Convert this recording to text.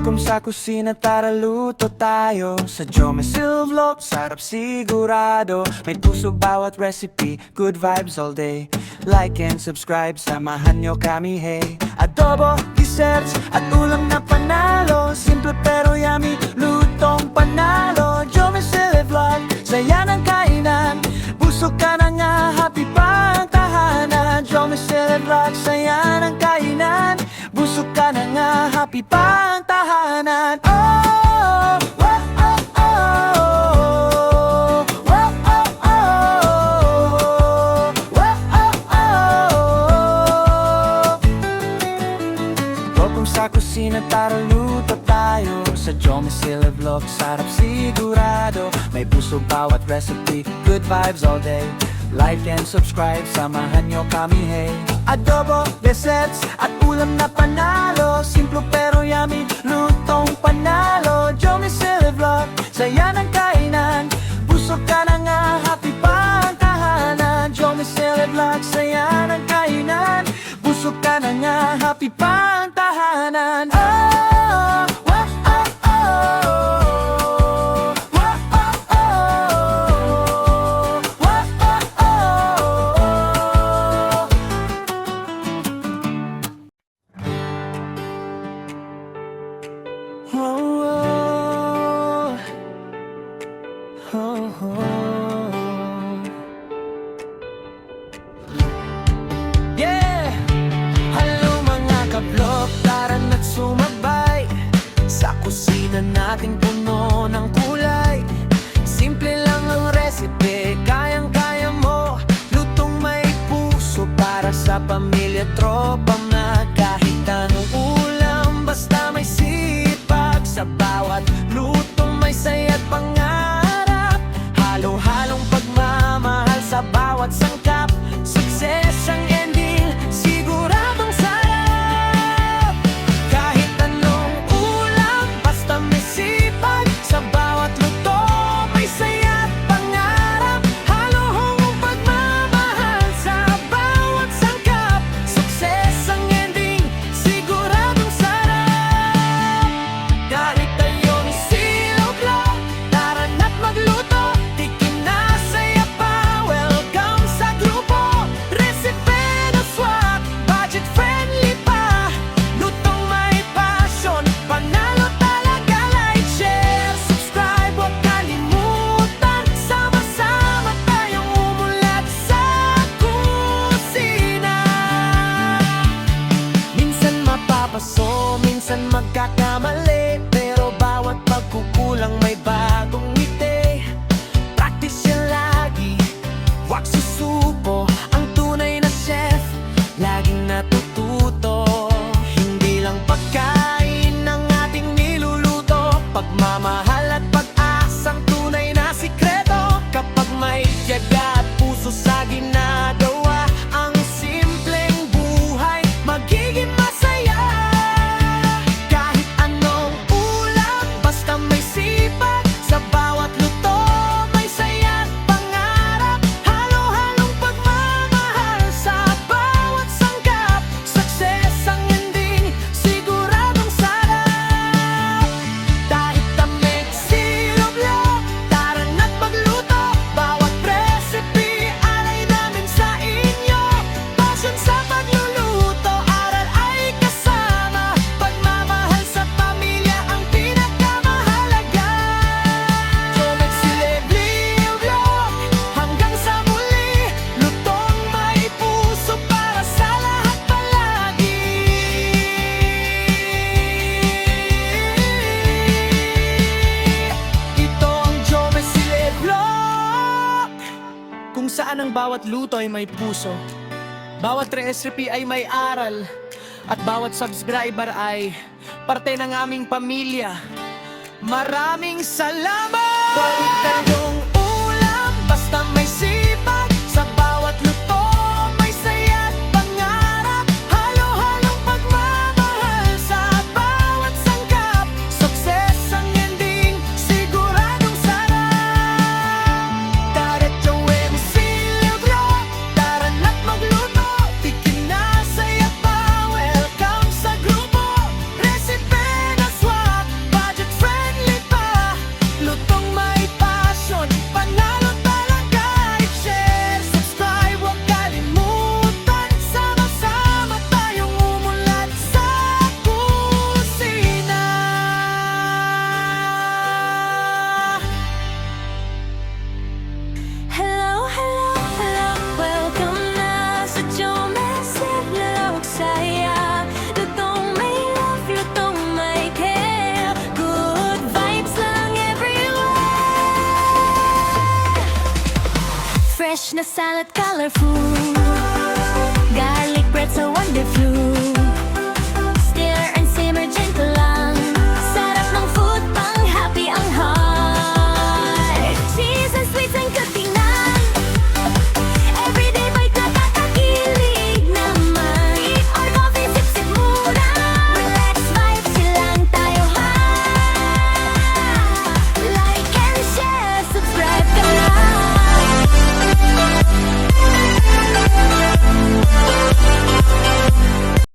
Welcome sa kusina, tara luto tayo. Sa Jome Silvlog, sarap sigurado. May puso bawat recipe, good vibes all day. Like and subscribe, samahan nyo kami hey. Adobo, desserts, at ulam na panalo. Simple pero yummy, lutong panalo. Jome Silvlog, saya ng kainan. Busog ka na nga, happy pa ang tahanan. Jome Silvlog, saya ng kainan. Busog ka na nga, happy pa ang tahanan. Oh, oh, oh, oh, oh, oh, oh, oh. Welcome sa kusina, tara luto tayo. Sa Jome Silvlog, sarap sigurado. May puso bawat recipe, good vibes all day. Like and subscribe, samahan nyo kami hey. Adobo, desserts, at ulam na panalo. Simple pero yummy, lutong panalo. Jome Silvlog, saya ng kainan. Busog ka na nga, happy pa ang tahanan. Jome Silvlog, saya ng kainan. Busog ka na nga, happy pa ang tahanan. Oh, oh, oh, oh. Yeah! Hello mga kablog, tara na't sumabay sa kusina nating puno ng kulay. Simple lang ang recipe, kayang-kaya mo. Lutong may puso para sa pamilya, tropa na. Kahit anong ulam, basta may sipag. Sa bawat lutong may saya't pangarap. Halo-halong pagmamahal sa bawat sangkap. Success ang ending, siguradong sarap. Kahit anong ulam, basta may sipag. Sa bawat luto, may saya't pangarap. Halo-halong pagmamahal sa bawat sangkap. Success ang ending, siguradong sarap. Dahil tayo ni Silvlog, tara na't magluto. Tikim na saya pa, welcome sa grupo. Recipe na swak, budget friendly pa. Lutong may passion, panalo talaga. Like, share, subscribe, huwag kalimutan. Sama-sama tayong umulat sa kusina. Minsan mapapaso, minsan magkakamali, pero bawat pagkukulang may bagong ngiti. Practice yan lagi, wag susuko. Ang tunay na chef, laging natututo. Hindi lang pagkain ang ating niluluto, pagmamahal at pag-asang tunay na sikreto. Kapag may tiyaga at puso sa ginagawa, ang simpleng buhay magiging masaya. Kahit anong ulam, basta may sipag. Sa bawat luto, may saya't pangarap. Halo-halong pagmamahal sa bawat sangkap. Success ang ending, siguradong sarap. Dahil tamig Silvlog, tara na't magluto. Bawat recipe, alay namin sa inyo. Passion sa pagluluto, aral ay kasama. Pagmamahal sa pamilya ang pinakamahalaga. Jome Silvlog, hanggang sa muli. Lutong may puso para sa lahat palagi. Ito ang Jome Silvlog, kung saan ang bawat luto ay may puso, bawat recipe ay may aral, at bawat subscriber ay parte ng aming pamilya. Maraming salamat! Kahit anong ulam, basta may sipag. Sa bawat luto, may saya't pangarap. Halo-halong pagmamahal sa bawat sangkap. Success ang ending, siguradong sarap. Tara Jome Silvlog, tara na't magluto. Tikim na saya pa, welcome sa grupo. Recipe na swak, Fresh na salad, colorful.